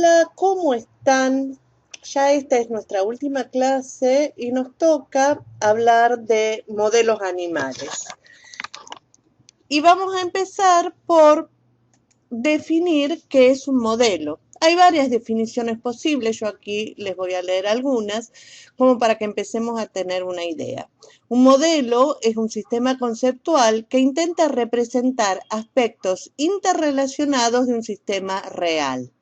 Hola, ¿cómo están? Ya esta es nuestra última clase y nos toca hablar de modelos animales. Y vamos a empezar por definir qué es un modelo. Hay varias definiciones posibles, yo aquí les voy a leer algunas, como para que empecemos a tener una idea. Un modelo es un sistema conceptual que intenta representar aspectos interrelacionados de un sistema real.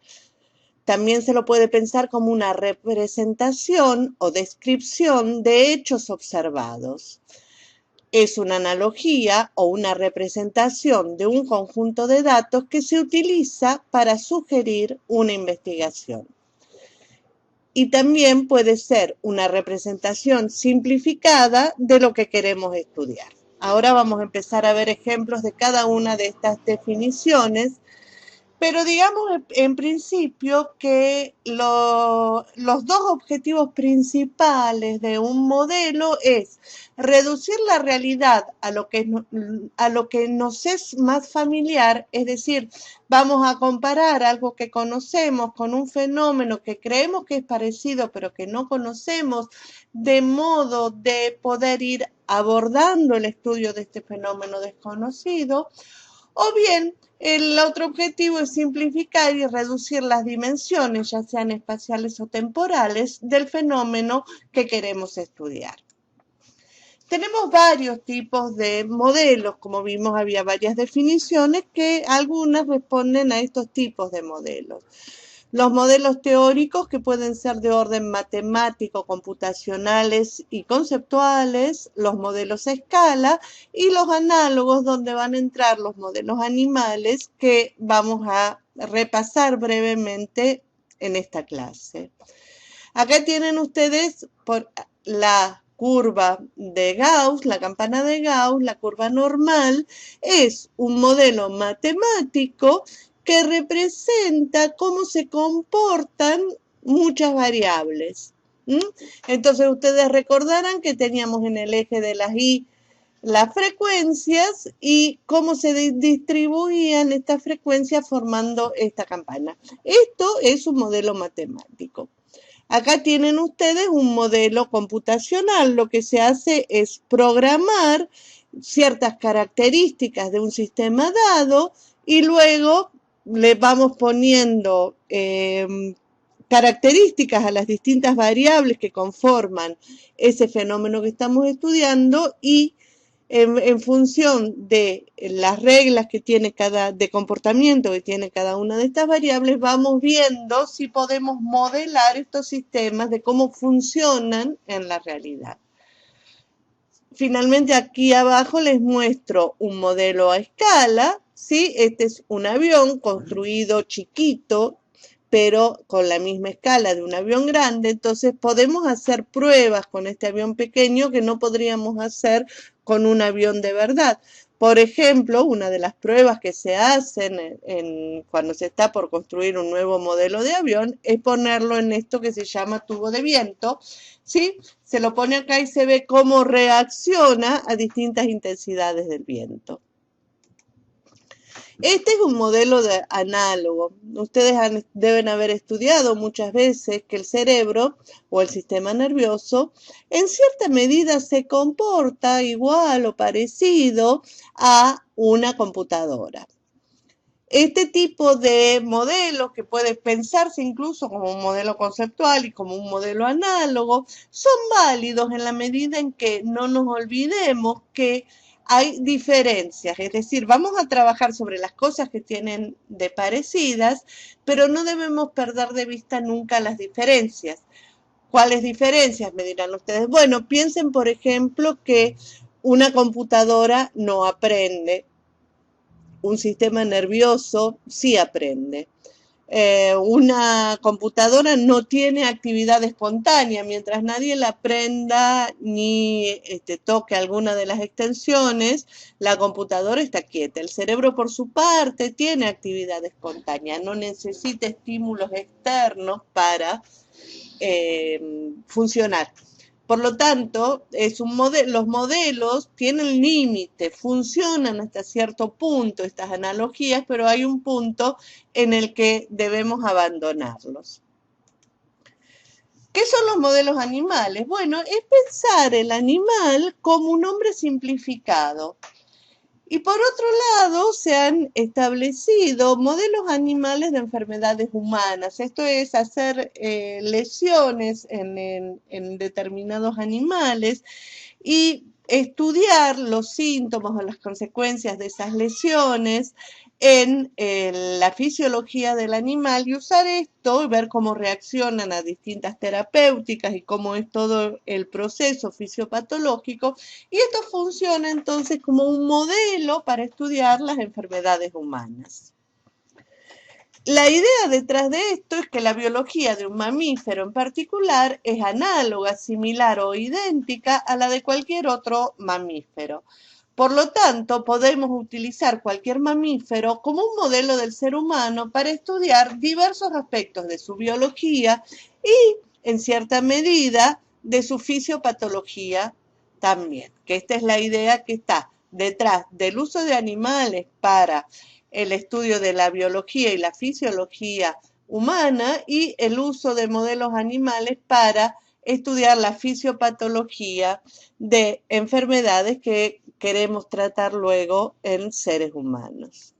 También se lo puede pensar como una representación o descripción de hechos observados. Es una analogía o una representación de un conjunto de datos que se utiliza para sugerir una investigación. Y también puede ser una representación simplificada de lo que queremos estudiar. Ahora vamos a empezar a ver ejemplos de cada una de estas definiciones. Pero digamos en principio que los dos objetivos principales de un modelo es reducir la realidad a lo que nos es más familiar, es decir, vamos a comparar algo que conocemos con un fenómeno que creemos que es parecido pero que no conocemos, de modo de poder ir abordando el estudio de este fenómeno desconocido. O bien, el otro objetivo es simplificar y reducir las dimensiones, ya sean espaciales o temporales, del fenómeno que queremos estudiar. Tenemos varios tipos de modelos, como vimos había varias definiciones que algunas responden a estos tipos de modelos. Los modelos teóricos, que pueden ser de orden matemático, computacionales y conceptuales, los modelos a escala, y los análogos, donde van a entrar los modelos animales que vamos a repasar brevemente en esta clase. Acá tienen ustedes por la curva de Gauss, la campana de Gauss, la curva normal, es un modelo matemático que representa cómo se comportan muchas variables. Entonces ustedes recordarán que teníamos en el eje de las Y las frecuencias y cómo se distribuían estas frecuencias formando esta campana. Esto es un modelo matemático. Acá tienen ustedes un modelo computacional. Lo que se hace es programar ciertas características de un sistema dado y luego le vamos poniendo características a las distintas variables que conforman ese fenómeno que estamos estudiando y en función de las reglas que tiene de comportamiento que tiene cada una de estas variables, vamos viendo si podemos modelar estos sistemas de cómo funcionan en la realidad. Finalmente, aquí abajo les muestro un modelo a escala, ¿sí? Este es un avión construido chiquito, pero con la misma escala de un avión grande. Entonces podemos hacer pruebas con este avión pequeño que no podríamos hacer con un avión de verdad. Por ejemplo, una de las pruebas que se hacen cuando se está por construir un nuevo modelo de avión es ponerlo en esto que se llama tubo de viento, ¿sí? Se lo pone acá y se ve cómo reacciona a distintas intensidades del viento. Este es un modelo análogo. Ustedes deben haber estudiado muchas veces que el cerebro o el sistema nervioso en cierta medida se comporta igual o parecido a una computadora. Este tipo de modelos, que puede pensarse incluso como un modelo conceptual y como un modelo análogo, son válidos en la medida en que no nos olvidemos que hay diferencias, es decir, vamos a trabajar sobre las cosas que tienen de parecidas, pero no debemos perder de vista nunca las diferencias. ¿Cuáles diferencias? Me dirán ustedes. Bueno, piensen, por ejemplo, que una computadora no aprende. Un sistema nervioso sí aprende. Una computadora no tiene actividad espontánea. Mientras nadie la aprenda ni toque alguna de las extensiones, la computadora está quieta. El cerebro, por su parte, tiene actividad espontánea. No necesita estímulos externos para funcionar. Por lo tanto, los modelos tienen límite, funcionan hasta cierto punto estas analogías, pero hay un punto en el que debemos abandonarlos. ¿Qué son los modelos animales? Bueno, es pensar el animal como un hombre simplificado. Y por otro lado, se han establecido modelos animales de enfermedades humanas. Esto es hacer lesiones en determinados animales y estudiar los síntomas o las consecuencias de esas lesiones en la fisiología del animal y usar esto y ver cómo reaccionan a distintas terapéuticas y cómo es todo el proceso fisiopatológico. Y esto funciona entonces como un modelo para estudiar las enfermedades humanas. La idea detrás de esto es que la biología de un mamífero en particular es análoga, similar o idéntica a la de cualquier otro mamífero. Por lo tanto, podemos utilizar cualquier mamífero como un modelo del ser humano para estudiar diversos aspectos de su biología y, en cierta medida, de su fisiopatología también. Que esta es la idea que está detrás del uso de animales para el estudio de la biología y la fisiología humana y el uso de modelos animales para estudiar la fisiopatología de enfermedades que queremos tratar luego en seres humanos.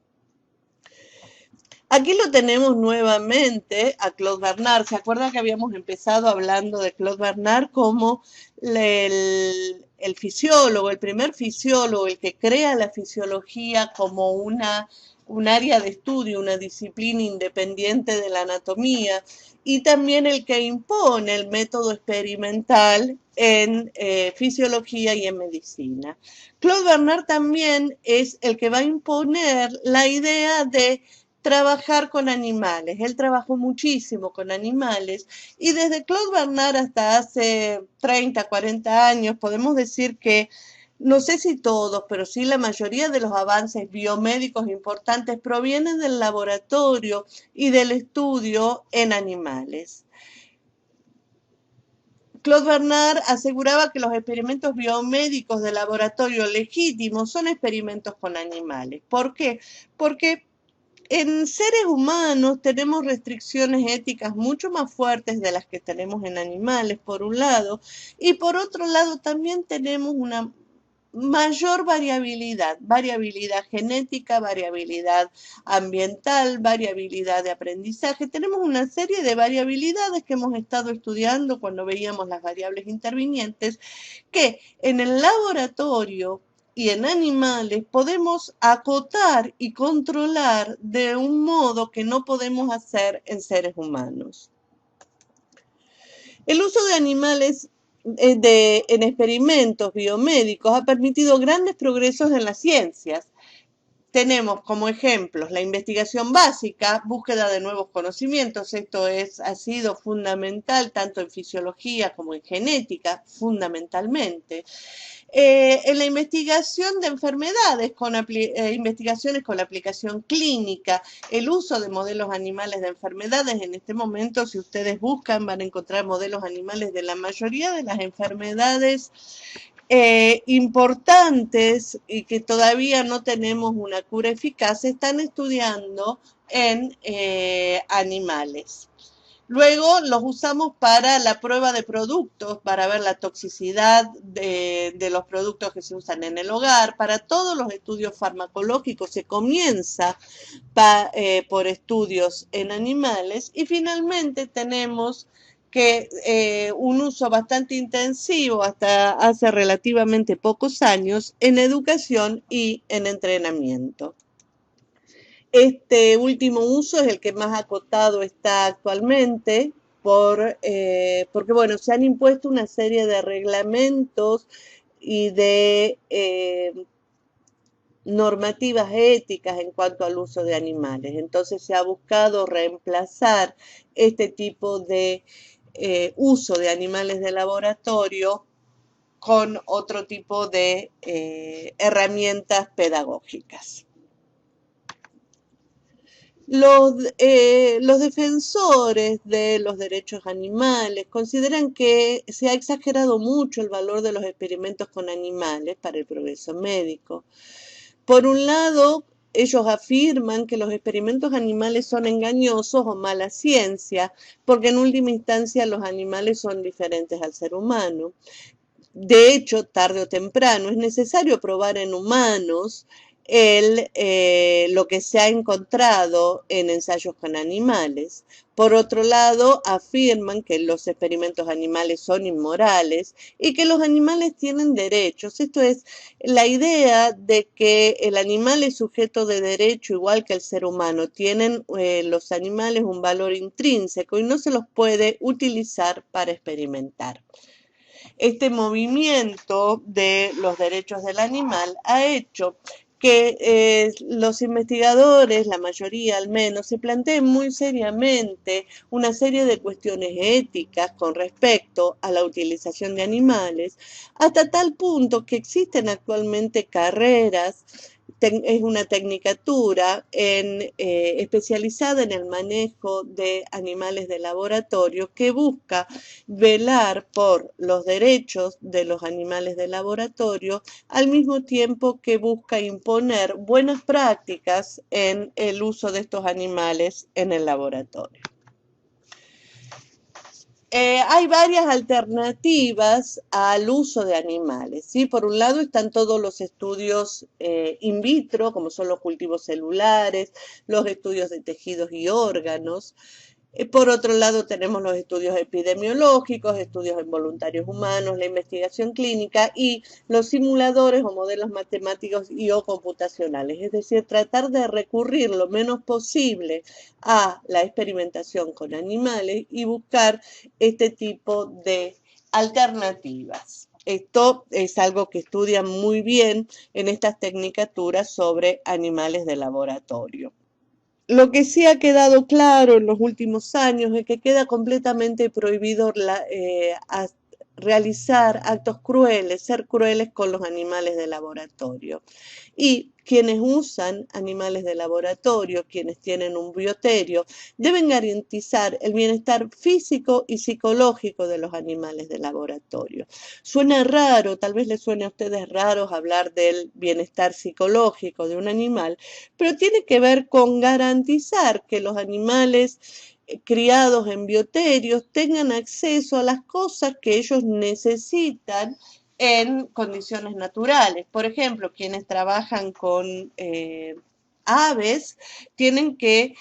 Aquí lo tenemos nuevamente a Claude Bernard. ¿Se acuerdan que habíamos empezado hablando de Claude Bernard como el fisiólogo, el primer fisiólogo, el que crea la fisiología como un área de estudio, una disciplina independiente de la anatomía, y también el que impone el método experimental en fisiología y en medicina? Claude Bernard también es el que va a imponer la idea de trabajar con animales. Él trabajó muchísimo con animales y desde Claude Bernard hasta hace 30, 40 años podemos decir que, no sé si todos, pero sí la mayoría de los avances biomédicos importantes provienen del laboratorio y del estudio en animales. Claude Bernard aseguraba que los experimentos biomédicos de laboratorio legítimos son experimentos con animales. ¿Por qué? Porque en seres humanos tenemos restricciones éticas mucho más fuertes de las que tenemos en animales, por un lado, y por otro lado también tenemos una mayor variabilidad genética, variabilidad ambiental, variabilidad de aprendizaje. Tenemos una serie de variabilidades que hemos estado estudiando cuando veíamos las variables intervinientes, que en el laboratorio y en animales podemos acotar y controlar de un modo que no podemos hacer en seres humanos. El uso de animales en experimentos biomédicos ha permitido grandes progresos en las ciencias. Tenemos como ejemplos la investigación básica, búsqueda de nuevos conocimientos. Esto ha sido fundamental tanto en fisiología como en genética, fundamentalmente. En la investigación de enfermedades, investigaciones con la aplicación clínica, el uso de modelos animales de enfermedades. En este momento, si ustedes buscan, van a encontrar modelos animales de la mayoría de las enfermedades importantes y que todavía no tenemos una cura eficaz, se están estudiando en animales. Luego los usamos para la prueba de productos, para ver la toxicidad de los productos que se usan en el hogar. Para todos los estudios farmacológicos se comienza por estudios en animales. Y finalmente tenemos que un uso bastante intensivo hasta hace relativamente pocos años en educación y en entrenamiento. Este último uso es el que más acotado está actualmente porque, bueno, se han impuesto una serie de reglamentos y de normativas éticas en cuanto al uso de animales. Entonces se ha buscado reemplazar este tipo de uso de animales de laboratorio con otro tipo de herramientas pedagógicas. Los defensores de los derechos animales consideran que se ha exagerado mucho el valor de los experimentos con animales para el progreso médico. Por un lado, ellos afirman que los experimentos animales son engañosos o mala ciencia, porque en última instancia los animales son diferentes al ser humano. De hecho, tarde o temprano es necesario probar en humanos lo que se ha encontrado en ensayos con animales. Por otro lado, afirman que los experimentos animales son inmorales y que los animales tienen derechos. Esto es la idea de que el animal es sujeto de derecho igual que el ser humano. Tienen los animales un valor intrínseco y no se los puede utilizar para experimentar. Este movimiento de los derechos del animal ha hecho que los investigadores, la mayoría al menos, se planteen muy seriamente una serie de cuestiones éticas con respecto a la utilización de animales, hasta tal punto que existen actualmente carreras, es una tecnicatura especializada en el manejo de animales de laboratorio que busca velar por los derechos de los animales de laboratorio, al mismo tiempo que busca imponer buenas prácticas en el uso de estos animales en el laboratorio. Hay varias alternativas al uso de animales, ¿sí? Por un lado están todos los estudios in vitro, como son los cultivos celulares, los estudios de tejidos y órganos. Por otro lado tenemos los estudios epidemiológicos, estudios en voluntarios humanos, la investigación clínica y los simuladores o modelos matemáticos y o computacionales. Es decir, tratar de recurrir lo menos posible a la experimentación con animales y buscar este tipo de alternativas. Esto es algo que estudian muy bien en estas tecnicaturas sobre animales de laboratorio. Lo que sí ha quedado claro en los últimos años es que queda completamente prohibido realizar actos crueles, ser crueles con los animales de laboratorio. Y quienes usan animales de laboratorio, quienes tienen un bioterio, deben garantizar el bienestar físico y psicológico de los animales de laboratorio. Suena raro, tal vez les suene a ustedes raro hablar del bienestar psicológico de un animal, pero tiene que ver con garantizar que los animales criados en bioterios tengan acceso a las cosas que ellos necesitan en condiciones naturales. Por ejemplo, quienes trabajan con aves tienen que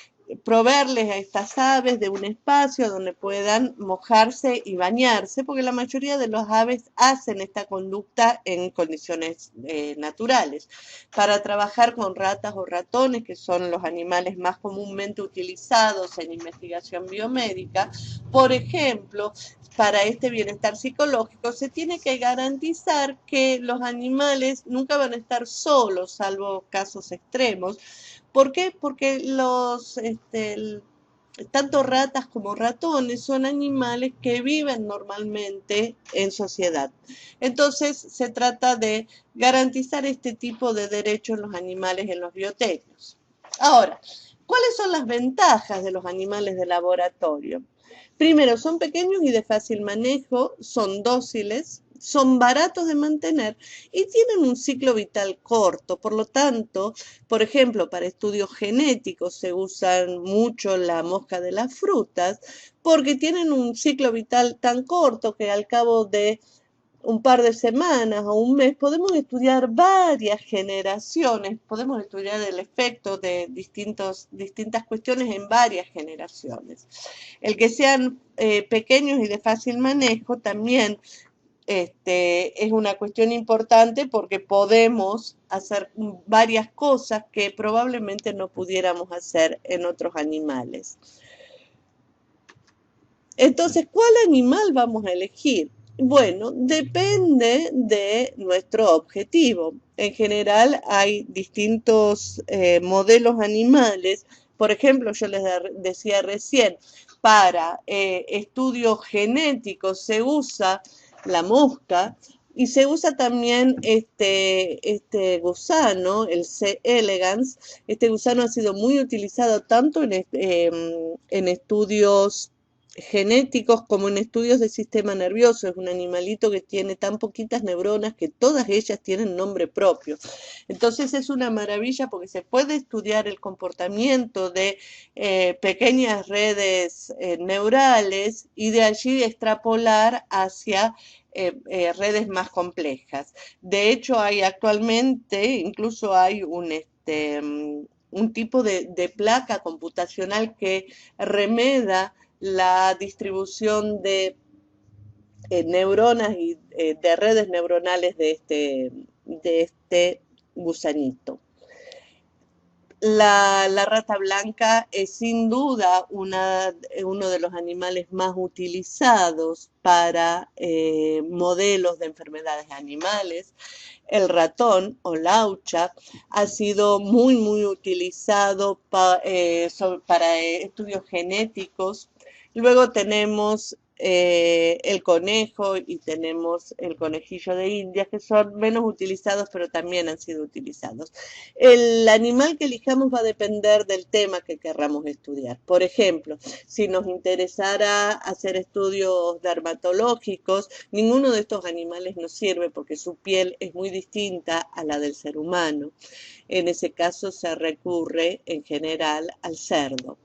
proveerles a estas aves de un espacio donde puedan mojarse y bañarse, porque la mayoría de las aves hacen esta conducta en condiciones naturales. Para trabajar con ratas o ratones, que son los animales más comúnmente utilizados en investigación biomédica, por ejemplo, para este bienestar psicológico se tiene que garantizar que los animales nunca van a estar solos, salvo casos extremos. ¿Por qué? Porque tanto ratas como ratones son animales que viven normalmente en sociedad. Entonces se trata de garantizar este tipo de derechos en los animales en los bioterios. Ahora, ¿cuáles son las ventajas de los animales de laboratorio? Primero, son pequeños y de fácil manejo, son dóciles, son baratos de mantener y tienen un ciclo vital corto. Por lo tanto, por ejemplo, para estudios genéticos se usan mucho la mosca de las frutas porque tienen un ciclo vital tan corto que al cabo de un par de semanas o un mes, podemos estudiar varias generaciones, podemos estudiar el efecto de distintas cuestiones en varias generaciones. El que sean pequeños y de fácil manejo también es una cuestión importante porque podemos hacer varias cosas que probablemente no pudiéramos hacer en otros animales. Entonces, ¿cuál animal vamos a elegir? Bueno, depende de nuestro objetivo. En general hay distintos modelos animales. Por ejemplo, yo les decía recién, para estudios genéticos se usa la mosca Y se usa también este gusano, el C. elegans. Este gusano ha sido muy utilizado tanto en estudios genéticos como en estudios del sistema nervioso. Es un animalito que tiene tan poquitas neuronas que todas ellas tienen nombre propio. Entonces es una maravilla porque se puede estudiar el comportamiento de pequeñas redes neurales y de allí extrapolar hacia redes más complejas. De hecho, hay actualmente, incluso hay un tipo de placa computacional que remeda la distribución de neuronas y de redes neuronales de este gusanito. La rata blanca es sin duda uno de los animales más utilizados para modelos de enfermedades animales. El ratón o laucha ha sido muy utilizado para estudios genéticos. Luego tenemos el conejo y tenemos el conejillo de India, que son menos utilizados, pero también han sido utilizados. El animal que elijamos va a depender del tema que querramos estudiar. Por ejemplo, si nos interesara hacer estudios dermatológicos, ninguno de estos animales nos sirve porque su piel es muy distinta a la del ser humano. En ese caso se recurre en general al cerdo.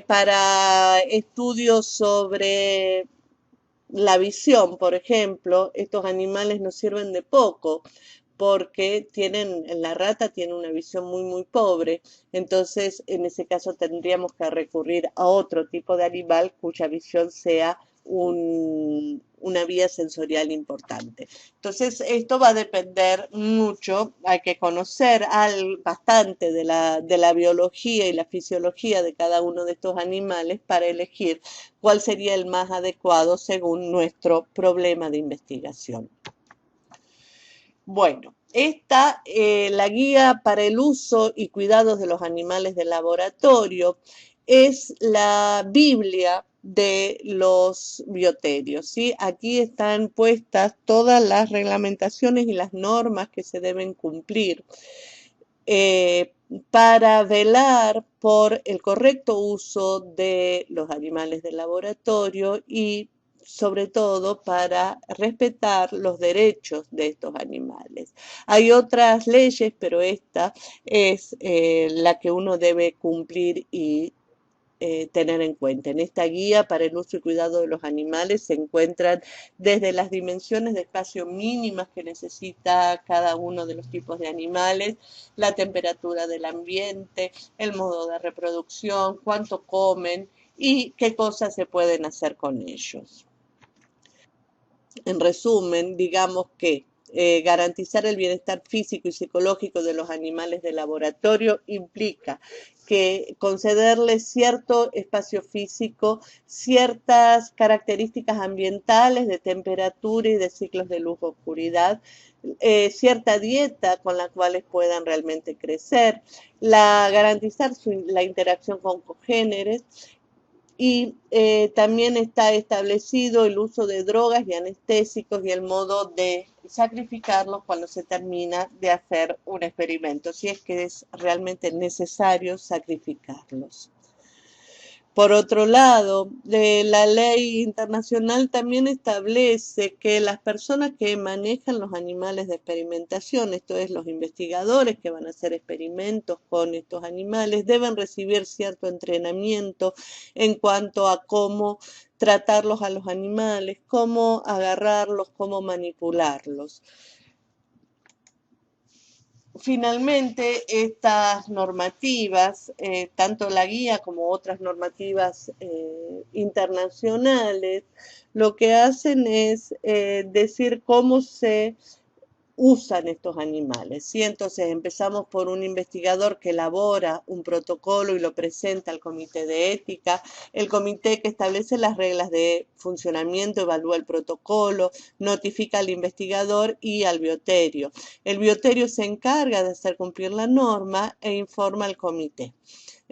Para estudios sobre la visión, por ejemplo, estos animales nos sirven de poco porque la rata tiene una visión muy pobre, entonces en ese caso tendríamos que recurrir a otro tipo de animal cuya visión sea una vía sensorial importante. Entonces, esto va a depender mucho, hay que conocer bastante de la biología y la fisiología de cada uno de estos animales para elegir cuál sería el más adecuado según nuestro problema de investigación. Bueno, la guía para el uso y cuidados de los animales de laboratorio es la Biblia de los bioterios, ¿sí? Aquí están puestas todas las reglamentaciones y las normas que se deben cumplir para velar por el correcto uso de los animales de laboratorio y sobre todo para respetar los derechos de estos animales. Hay otras leyes, pero esta es la que uno debe cumplir y tener en cuenta. En esta guía para el uso y cuidado de los animales se encuentran desde las dimensiones de espacio mínimas que necesita cada uno de los tipos de animales, la temperatura del ambiente, el modo de reproducción, cuánto comen y qué cosas se pueden hacer con ellos. En resumen, digamos que garantizar el bienestar físico y psicológico de los animales de laboratorio implica que concederles cierto espacio físico, ciertas características ambientales de temperatura y de ciclos de luz-oscuridad, cierta dieta con la cual puedan realmente crecer, garantizar la interacción con congéneres, y también está establecido el uso de drogas y anestésicos y el modo de sacrificarlos cuando se termina de hacer un experimento, si es que es realmente necesario sacrificarlos. Por otro lado, la ley internacional también establece que las personas que manejan los animales de experimentación, esto es, los investigadores que van a hacer experimentos con estos animales, deben recibir cierto entrenamiento en cuanto a cómo tratarlos a los animales, cómo agarrarlos, cómo manipularlos. Finalmente, estas normativas, tanto la guía como otras normativas internacionales, lo que hacen es decir cómo se usan estos animales, ¿sí? Entonces empezamos por un investigador que elabora un protocolo y lo presenta al comité de ética, el comité que establece las reglas de funcionamiento evalúa el protocolo, notifica al investigador y al bioterio. El bioterio se encarga de hacer cumplir la norma e informa al comité.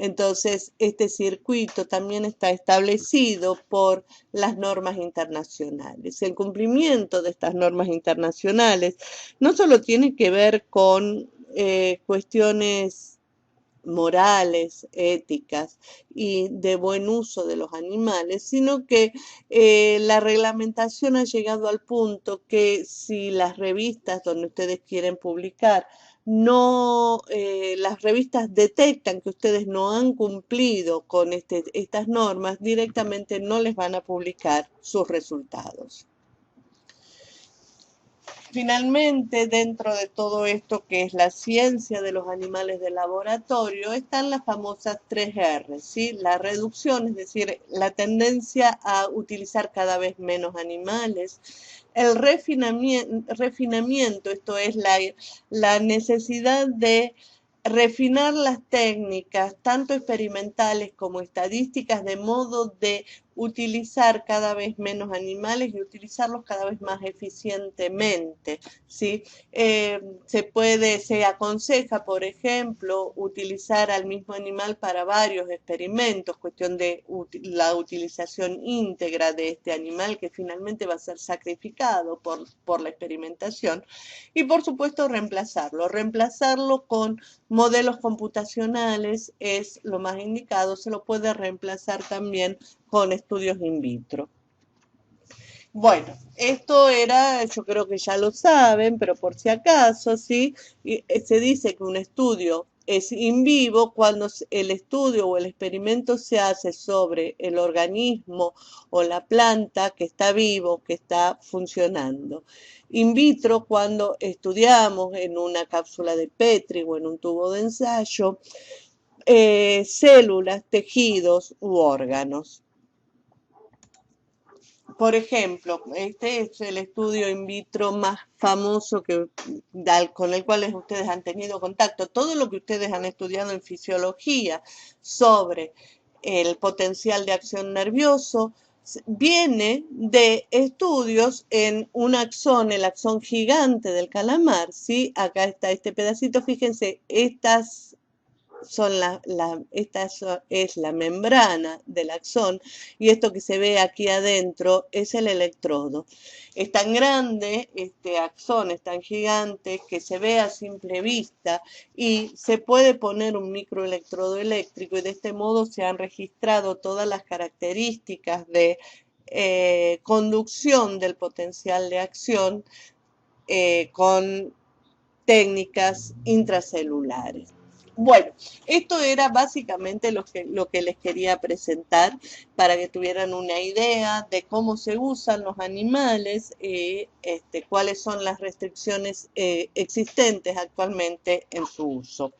Entonces, este circuito también está establecido por las normas internacionales. El cumplimiento de estas normas internacionales no solo tiene que ver con cuestiones morales, éticas y de buen uso de los animales, sino que la reglamentación ha llegado al punto que si las revistas donde ustedes quieren publicar no, las revistas detectan que ustedes no han cumplido con estas normas, directamente no les van a publicar sus resultados. Finalmente, dentro de todo esto que es la ciencia de los animales de laboratorio, están las famosas 3R, ¿sí? La reducción, es decir, la tendencia a utilizar cada vez menos animales. El refinamiento, esto es la necesidad de refinar las técnicas, tanto experimentales como estadísticas, de modo de utilizar cada vez menos animales y utilizarlos cada vez más eficientemente, ¿sí? Se aconseja, por ejemplo, utilizar al mismo animal para varios experimentos, cuestión de la utilización íntegra de este animal que finalmente va a ser sacrificado por la experimentación, y por supuesto reemplazarlo con modelos computacionales es lo más indicado, se lo puede reemplazar también con estudios in vitro. Bueno, esto era, yo creo que ya lo saben, pero por si acaso, ¿sí? Se dice que un estudio es in vivo cuando el estudio o el experimento se hace sobre el organismo o la planta que está vivo, que está funcionando. In vitro cuando estudiamos en una cápsula de Petri o en un tubo de ensayo células, tejidos u órganos. Por ejemplo, este es el estudio in vitro más famoso con el cual ustedes han tenido contacto. Todo lo que ustedes han estudiado en fisiología sobre el potencial de acción nervioso viene de estudios en un axón, el axón gigante del calamar, ¿sí? Acá está este pedacito, fíjense, esta es la membrana del axón y esto que se ve aquí adentro es el electrodo. Es tan grande, este axón es tan gigante que se ve a simple vista y se puede poner un microelectrodo eléctrico y de este modo se han registrado todas las características de conducción del potencial de acción con técnicas intracelulares. Bueno, esto era básicamente lo que les quería presentar para que tuvieran una idea de cómo se usan los animales y cuáles son las restricciones existentes actualmente en su uso.